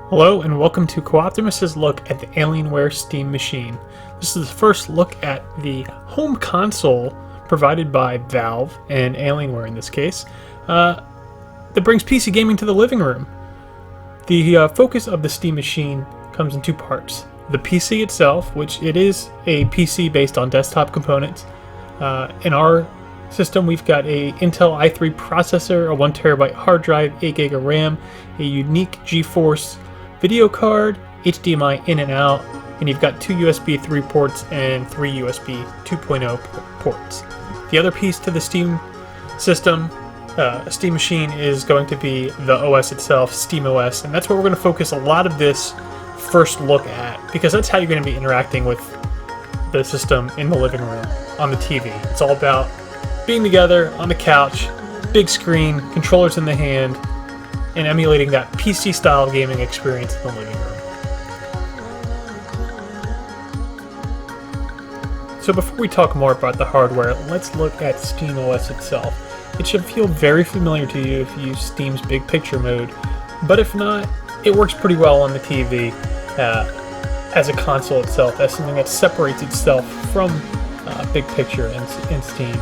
Hello and welcome to Co-Optimus's look at the Alienware Steam machine. This is the first look at the home console provided by Valve and Alienware in this case that brings PC gaming to the living room. The focus of the Steam machine comes in two parts. The PC itself, which it is a PC based on desktop components. In our system we've got a Intel i3 processor, a 1TB hard drive, 8GB of RAM, a unique GeForce video card, HDMI in and out, and you've got two USB 3 ports and three USB 2.0 ports. The other piece to the Steam system, Steam machine, is going to be the OS itself, SteamOS, and that's what we're going to focus a lot of this first look at, because that's how you're going to be interacting with the system in the living room, on the TV. It's all about being together on the couch, big screen, controllers in the hand, and emulating that PC-style gaming experience in the living room. So before we talk more about the hardware, let's look at SteamOS itself. It should feel very familiar to you if you use Steam's big picture mode, but if not, it works pretty well on the TV as a console itself, as something that separates itself from big picture in Steam.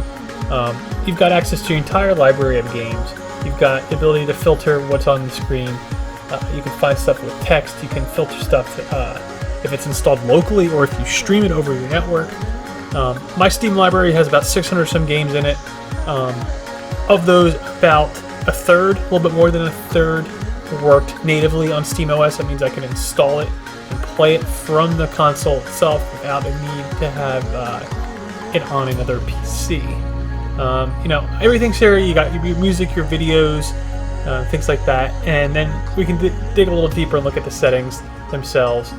You've got access to your entire library of games. You've got the ability to filter what's on the screen. You can find stuff with text. You can filter stuff if it's installed locally or if you stream it over your network. My Steam library has about 600 some games in it. Of those, about a third, a little bit more than a third, worked natively on SteamOS. That means I can install it and play it from the console itself without a need to have it on another PC. Everything's here. You got your music, your videos, things like that, and then we can dig a little deeper and look at the settings themselves.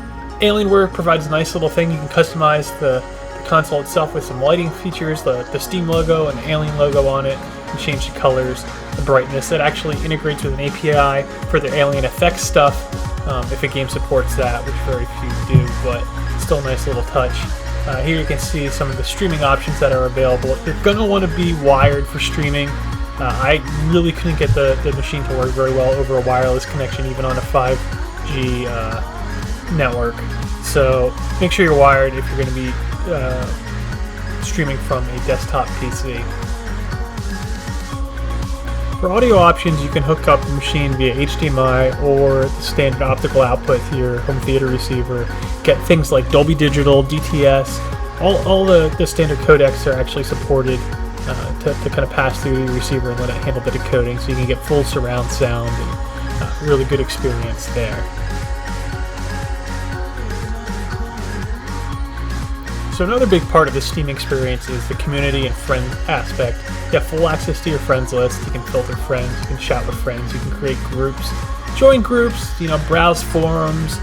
Alienware provides a nice little thing. You can customize the console itself with some lighting features, the Steam logo and the Alien logo on it, and change the colors, the brightness. It actually integrates with an API for the Alien effects stuff, if a game supports that, which very few do, but still a nice little touch. Here you can see some of the streaming options that are available. You're going to want to be wired for streaming. I really couldn't get the machine to work very well over a wireless connection, even on a 5G network. So make sure you're wired if you're going to be streaming from a desktop PC. For audio options, you can hook up the machine via HDMI or the standard optical output to your home theater receiver. Get things like Dolby Digital, DTS, all the standard codecs are actually supported to kind of pass through the receiver and let it handle the decoding, so you can get full surround sound and really good experience there. So another big part of the Steam experience is the community and friend aspect. You have full access to your friends list. You can filter friends, you can chat with friends, you can create groups, join groups, browse forums,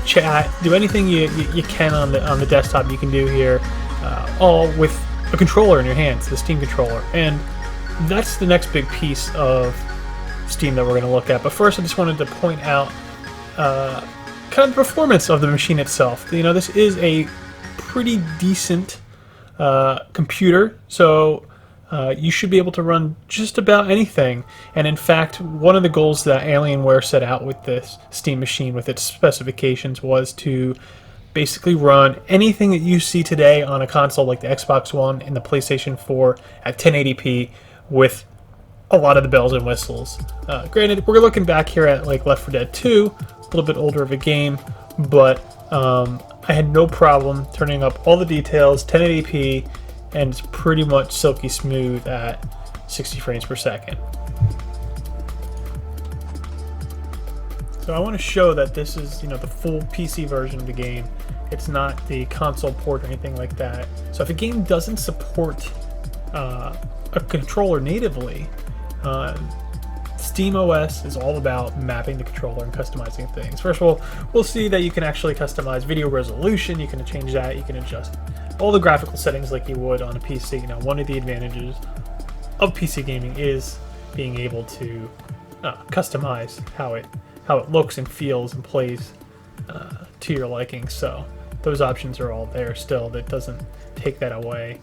chat, do anything you can on the desktop you can do here, all with a controller in your hands, the Steam controller. And that's the next big piece of Steam that we're going to look at. But first I just wanted to point out kind of the performance of the machine itself. This is a pretty decent computer, so you should be able to run just about anything. And in fact, one of the goals that Alienware set out with this Steam machine, with its specifications, was to basically run anything that you see today on a console like the Xbox One and the PlayStation 4 at 1080p with a lot of the bells and whistles. Granted, we're looking back here at like Left 4 Dead 2, a little bit older of a game, but I had no problem turning up all the details, 1080p, and it's pretty much silky smooth at 60 frames per second. So I want to show that this is, the full PC version of the game. It's not the console port or anything like that. So if a game doesn't support a controller natively, SteamOS is all about mapping the controller and customizing things. First of all, we'll see that you can actually customize video resolution. You can change that. You can adjust all the graphical settings like you would on a PC. One of the advantages of PC gaming is being able to customize how it looks and feels and plays to your liking. So those options are all there still. That doesn't take that away.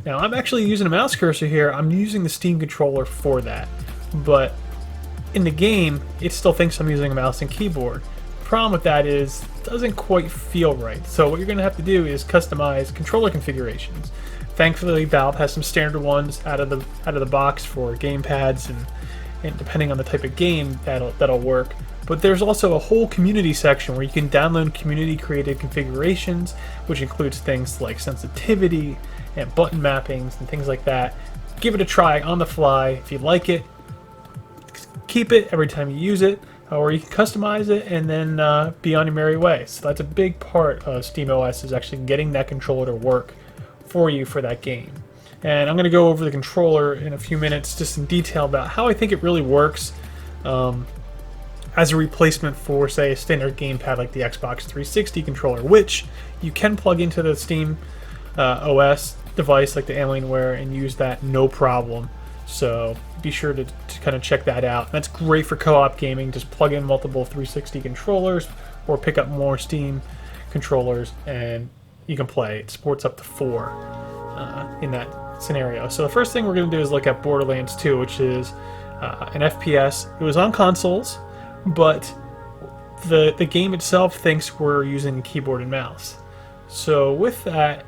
Now I'm actually using a mouse cursor here. I'm using the Steam controller for that, but in the game, it still thinks I'm using a mouse and keyboard. The problem with that is it doesn't quite feel right. So what you're going to have to do is customize controller configurations. Thankfully, Valve has some standard ones out of the box for gamepads, and depending on the type of game, that'll work. But there's also a whole community section where you can download community-created configurations, which includes things like sensitivity and button mappings and things like that. Give it a try on the fly. If you like it, keep it every time you use it, or you can customize it and then be on your merry way. So that's a big part of SteamOS, is actually getting that controller to work for you for that game. And I'm going to go over the controller in a few minutes just in detail about how I think it really works as a replacement for, say, a standard gamepad like the Xbox 360 controller, which you can plug into the Steam OS device like the Alienware and use that no problem. So be sure to kind of check that out. That's great for co-op gaming. Just plug in multiple 360 controllers or pick up more Steam controllers and you can play. It supports up to 4 in that scenario. So the first thing we're going to do is look at Borderlands 2, which is an FPS. It was on consoles, but the game itself thinks we're using keyboard and mouse. So with that,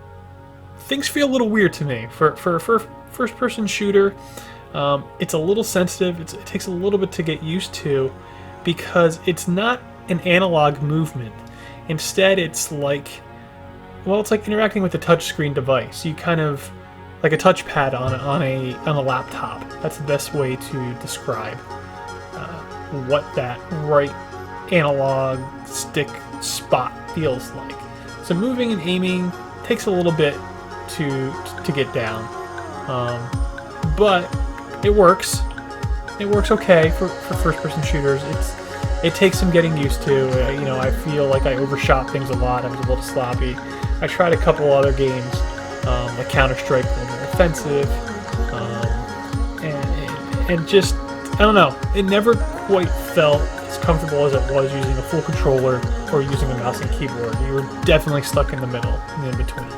things feel a little weird to me. For a first-person shooter, it's a little sensitive. It takes a little bit to get used to because it's not an analog movement. Instead, it's like interacting with a touchscreen device. You kind of like a touchpad on a laptop. That's the best way to describe what that right analog stick spot feels like. So moving and aiming takes a little bit to get down, but it works. It works okay for first-person shooters. It takes some getting used to. I feel like I overshot things a lot. I was a little sloppy. I tried a couple other games, like Counter-Strike, Global Offensive, and just, I don't know, it never quite felt as comfortable as it was using a full controller or using a mouse and keyboard. You were definitely stuck in the middle and in between.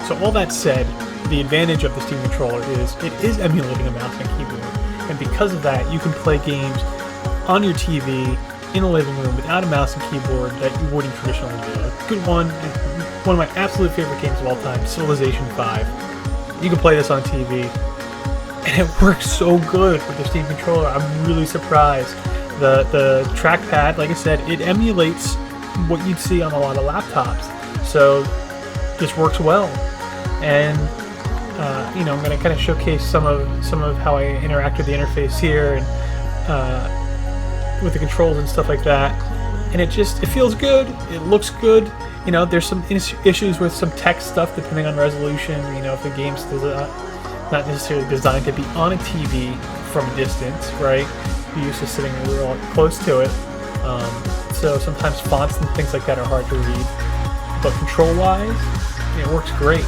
So all that said, the advantage of the Steam controller is it is emulating a mouse and keyboard, and because of that, you can play games on your TV in a living room without a mouse and keyboard that you wouldn't traditionally do. A good one of my absolute favorite games of all time, Civilization 5. You can play this on TV, and it works so good with the Steam controller. I'm really surprised. The trackpad, like I said, it emulates what you'd see on a lot of laptops, so this works well. And I'm going to kind of showcase some of how I interact with the interface here and with the controls and stuff like that. And it feels good. It looks good. There's some issues with some text stuff depending on resolution. If the game's not necessarily designed to be on a TV from a distance, right? You're used to sitting real close to it. So sometimes fonts and things like that are hard to read. But control-wise, it works great.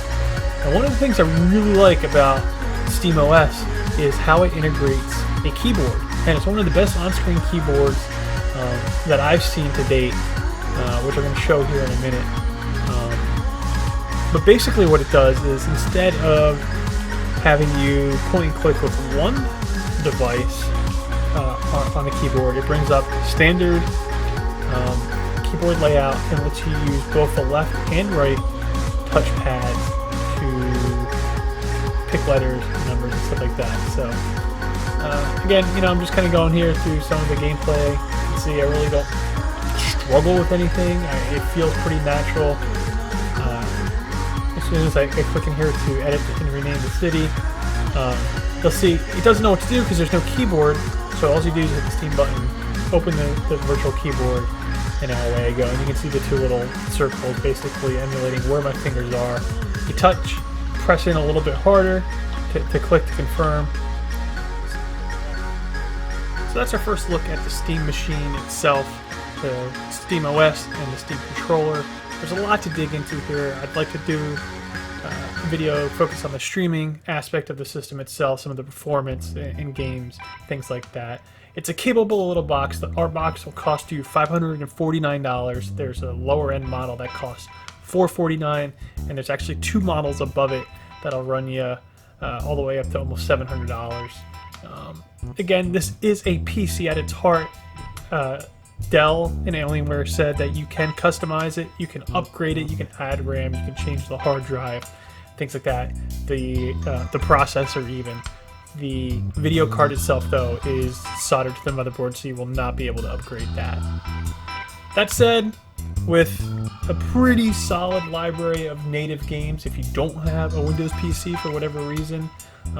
And one of the things I really like about SteamOS is how it integrates a keyboard. And it's one of the best on-screen keyboards that I've seen to date, which I'm going to show here in a minute. But basically what it does is instead of having you point and click with one device on the keyboard, it brings up standard keyboard layout and lets you use both the left and right touchpad to pick letters, numbers, and stuff like that. So again, I'm just kind of going here through some of the gameplay. You can see I really don't struggle with anything. It feels pretty natural. As soon as I click in here to edit and rename the city, you'll see it doesn't know what to do because there's no keyboard. So all you do is hit the Steam button, open the virtual keyboard, and away I go. And you can see the two little circles basically emulating where my fingers are. You touch, press in a little bit harder to click to confirm. So that's our first look at the Steam machine itself, the SteamOS and the Steam controller. There's a lot to dig into here. I'd like to do a video focused on the streaming aspect of the system itself, some of the performance in games, things like that. It's a capable little box. Our box will cost you $549. There's a lower end model that costs $449, and there's actually 2 models above it that'll run you all the way up to almost $700. Again, this is a PC at its heart. Dell and Alienware said that you can customize it, you can upgrade it, you can add RAM, you can change the hard drive, things like that. The processor even. The video card itself, though, is soldered to the motherboard, so you will not be able to upgrade that. That said, with a pretty solid library of native games, if you don't have a Windows PC for whatever reason, it's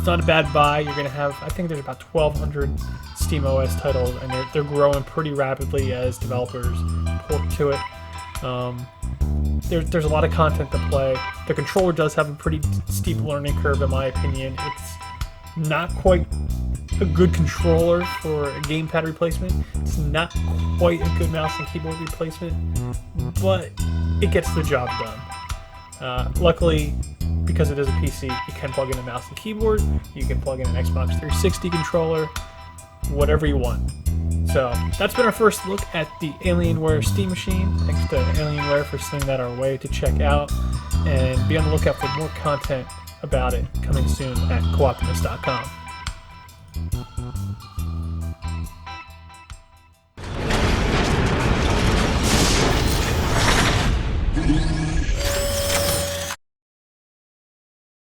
not a bad buy. You're going to have, I think there's about 1,200 SteamOS titles, and they're growing pretty rapidly as developers port to it. There's a lot of content to play. The controller does have a pretty steep learning curve, in my opinion. It's not quite a good controller for a gamepad replacement. It's not quite a good mouse and keyboard replacement, but it gets the job done. Luckily, because it is a PC, you can plug in a mouse and keyboard, you can plug in an Xbox 360 controller, whatever you want. So that's been our first look at the Alienware Steam Machine. Thanks to Alienware for sending that our way to check out, and be on the lookout for more content about it coming soon at Co-Optimus.com.